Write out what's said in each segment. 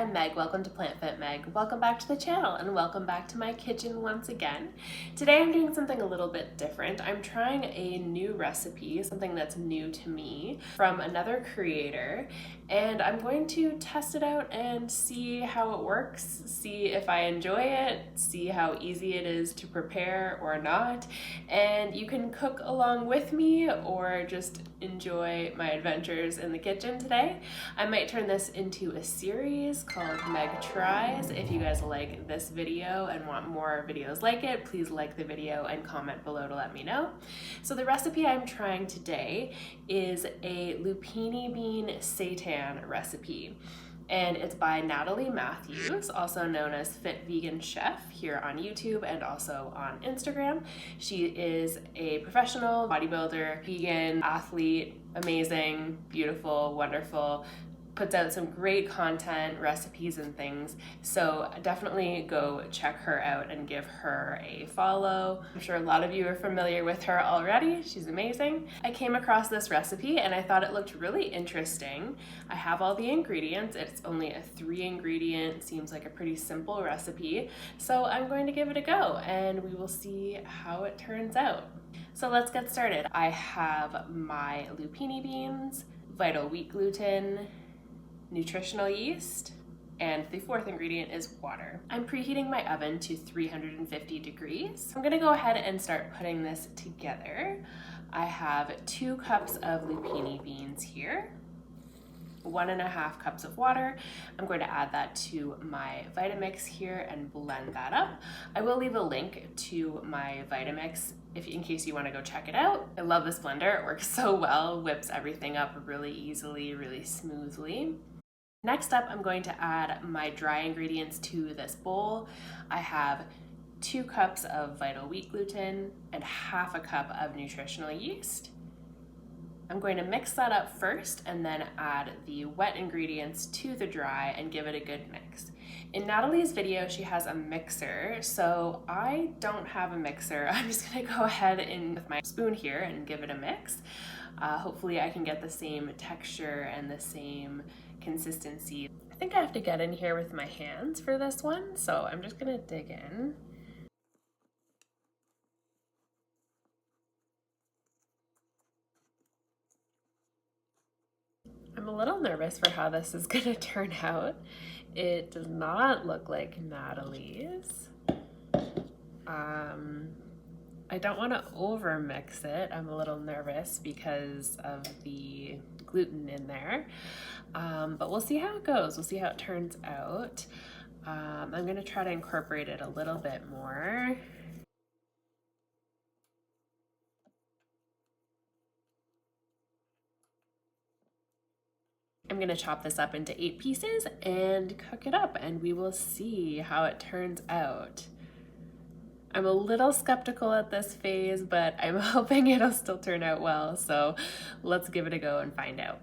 I'm Meg. Welcome to Plant Fit Meg. Welcome back to the channel and welcome back to my kitchen once again. Today I'm doing something a little bit different. I'm trying a new recipe, something that's new to me from another creator, and I'm going to test it out and see how it works, see if I enjoy it, see how easy it is to prepare or not, and you can cook along with me or just enjoy my adventures in the kitchen today. I might turn this into a series called Meg Tries. If you guys like this video and want more videos like it, please like the video and comment below to let me know. So the recipe I'm trying today is a lupini bean seitan recipe. And it's by Natalie Matthews, also known as Fit Vegan Chef here on YouTube and also on Instagram. She is a professional bodybuilder, vegan, athlete, amazing, beautiful, wonderful, puts out some great content, recipes and things. So definitely go check her out and give her a follow. I'm sure a lot of you are familiar with her already. She's amazing. I came across this recipe and I thought it looked really interesting. I have all the ingredients. It's only a 3-ingredient, seems like a pretty simple recipe. So I'm going to give it a go and we will see how it turns out. So let's get started. I have my lupini beans, vital wheat gluten, nutritional yeast, and the 4th ingredient is water. I'm preheating my oven to 350 degrees. I'm gonna go ahead and start putting this together. I have 2 cups of lupini beans here, 1.5 cups of water. I'm going to add that to my Vitamix here and blend that up. I will leave a link to my Vitamix in case you want to go check it out. I love this blender. It works so well, whips everything up really easily, really smoothly. Next up, I'm going to add my dry ingredients to this bowl. I have 2 cups of vital wheat gluten and 1/2 cup of nutritional yeast. I'm going to mix that up first and then add the wet ingredients to the dry and give it a good mix. In Natalie's video, she has a mixer, so I don't have a mixer. I'm just gonna go ahead in with my spoon here and give it a mix. Hopefully I can get the same texture and the same consistency. I think I have to get in here with my hands for this one, so I'm just gonna dig in. I'm a little nervous for how this is gonna turn out. It does not look like Natalie's. I don't want to over mix it. I'm a little nervous because of the gluten in there, but we'll see how it goes. We'll see how it turns out. I'm going to try to incorporate it a little bit more. I'm going to chop this up into 8 pieces and cook it up, and we will see how it turns out. I'm a little skeptical at this phase, but I'm hoping it'll still turn out well, so let's give it a go and find out.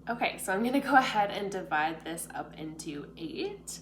Okay, so I'm gonna go ahead and divide this up into 8.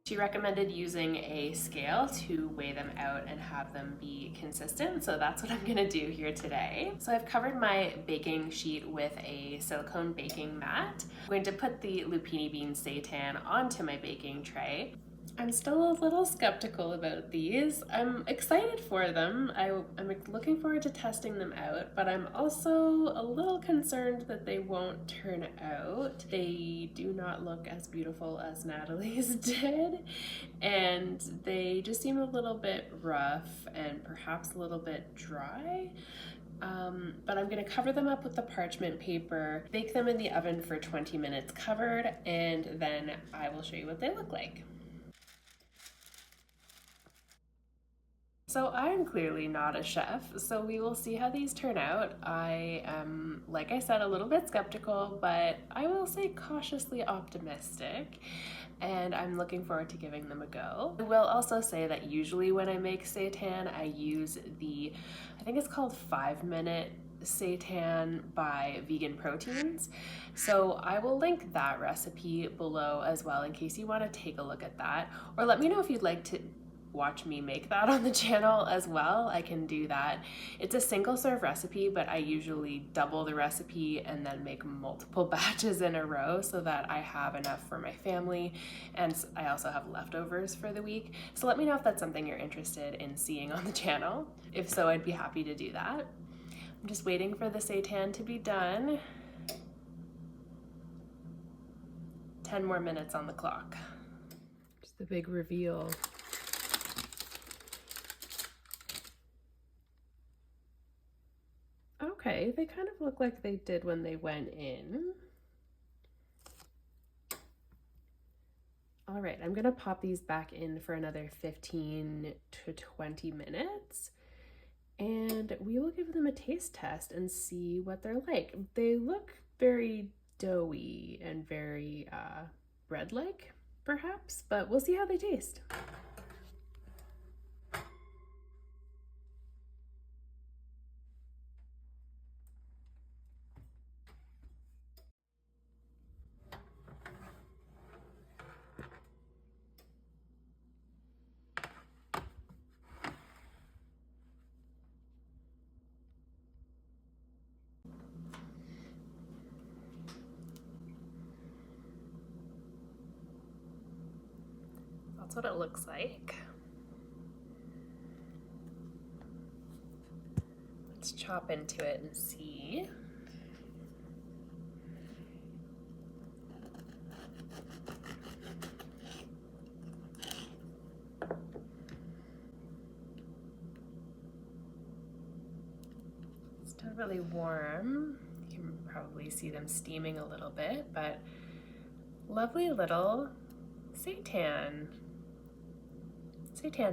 She recommended using a scale to weigh them out and have them be consistent, so that's what I'm gonna do here today. So I've covered my baking sheet with a silicone baking mat. I'm going to put the lupini bean seitan onto my baking tray. I'm still a little skeptical about these. I'm excited for them. I'm looking forward to testing them out, but I'm also a little concerned that they won't turn out. They do not look as beautiful as Natalie's did, and they just seem a little bit rough and perhaps a little bit dry. But I'm gonna cover them up with the parchment paper, bake them in the oven for 20 minutes covered, and then I will show you what they look like. So I'm clearly not a chef, so we will see how these turn out. I am, like I said, a little bit skeptical, but I will say cautiously optimistic, and I'm looking forward to giving them a go. I will also say that usually when I make seitan, I use I think it's called 5-minute Seitan by Vegan Proteins. So I will link that recipe below as well in case you want to take a look at that. Or let me know if you'd like to watch me make that on the channel as well. I can do that. It's a single serve recipe, but I usually double the recipe and then make multiple batches in a row so that I have enough for my family, and I also have leftovers for the week. So let me know if that's something you're interested in seeing on the channel. If so, I'd be happy to do that. I'm just waiting for the seitan to be done. 10 more minutes on the clock. Just the big reveal. Okay, they kind of look like they did when they went in. All right, I'm gonna pop these back in for another 15 to 20 minutes, and we will give them a taste test and see what they're like. They look very doughy and very bread-like, perhaps, but we'll see how they taste. That's what it looks like. Let's chop into it and see. It's still really warm. You can probably see them steaming a little bit, but lovely little seitan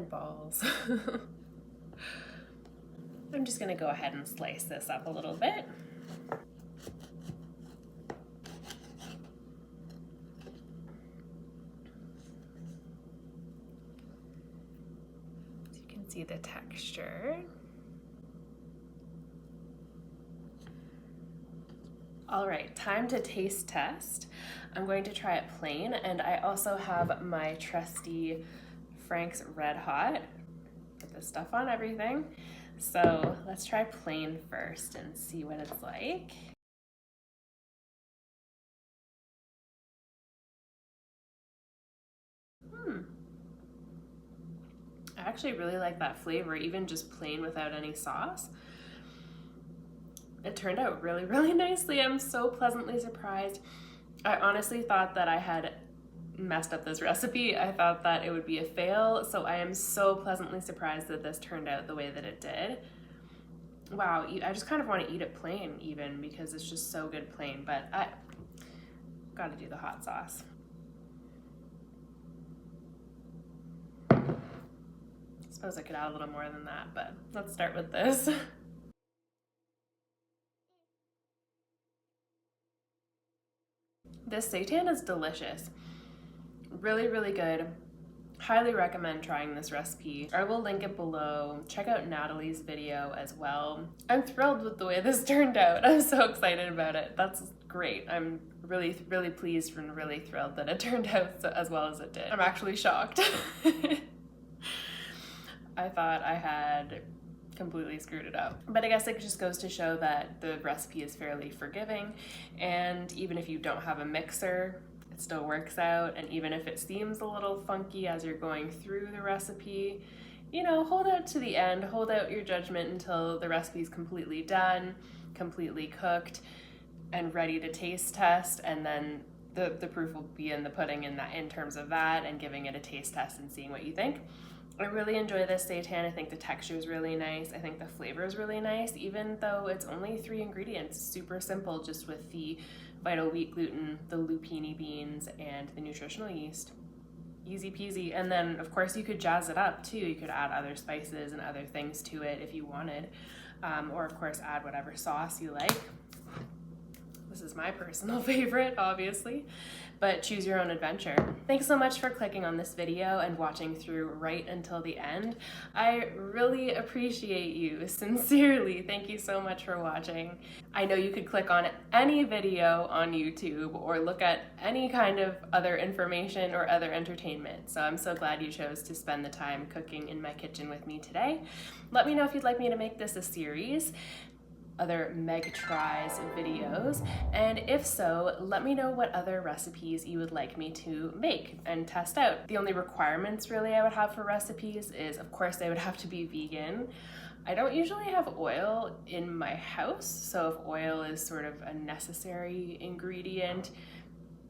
balls. I'm just gonna go ahead and slice this up a little bit. So you can see the texture. All right, time to taste test. I'm going to try it plain, and I also have my trusty Frank's Red Hot. Put this stuff on everything. So let's try plain first and see what it's like. I actually really like that flavor, even just plain without any sauce. It turned out really, really nicely. I'm so pleasantly surprised. I honestly thought that I had messed up this recipe. I thought that it would be a fail, so I am so pleasantly surprised that this turned out the way that it did. Wow, I just kind of want to eat it plain even because it's just so good plain, but I gotta do the hot sauce. I suppose I could add a little more than that, but let's start with this. This seitan is delicious. Really, really good. Highly recommend trying this recipe. I will link it below. Check out Natalie's video as well. I'm thrilled with the way this turned out. I'm so excited about it. That's great. I'm really, really pleased and really thrilled that it turned out as well as it did. I'm actually shocked. I thought I had completely screwed it up. But I guess it just goes to show that the recipe is fairly forgiving, and even if you don't have a mixer, it still works out. And even if it seems a little funky as you're going through the recipe, you know, hold out to the end, hold out your judgment until the recipe is completely done, completely cooked, and ready to taste test, and then the proof will be in the pudding in terms of that, and giving it a taste test and seeing what you think. I really enjoy this seitan. I think the texture is really nice. I think the flavor is really nice, even though it's only 3 ingredients. Super simple, just with the vital wheat gluten, the lupini beans, and the nutritional yeast. Easy peasy. And then, of course, you could jazz it up too. You could add other spices and other things to it if you wanted. Or, of course, add whatever sauce you like. This is my personal favorite, obviously. but choose your own adventure. Thanks so much for clicking on this video and watching through right until the end. I really appreciate you, sincerely. Thank you so much for watching. I know you could click on any video on YouTube or look at any kind of other information or other entertainment, so I'm so glad you chose to spend the time cooking in my kitchen with me today. Let me know if you'd like me to make this a series, other Meg Tries videos, and if so, let me know what other recipes you would like me to make and test out. The only requirements really I would have for recipes is, of course, they would have to be vegan. I don't usually have oil in my house, so if oil is sort of a necessary ingredient,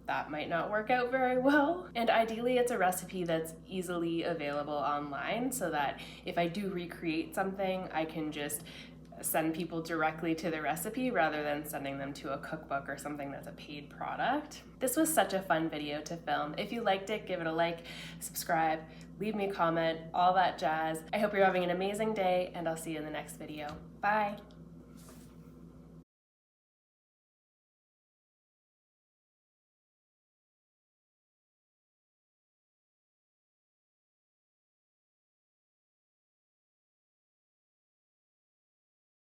that might not work out very well. And ideally it's a recipe that's easily available online so that if I do recreate something, I can just send people directly to the recipe rather than sending them to a cookbook or something that's a paid product. This was such a fun video to film. If you liked it, give it a like, subscribe, leave me a comment, all that jazz. I hope you're having an amazing day, and I'll see you in the next video. Bye.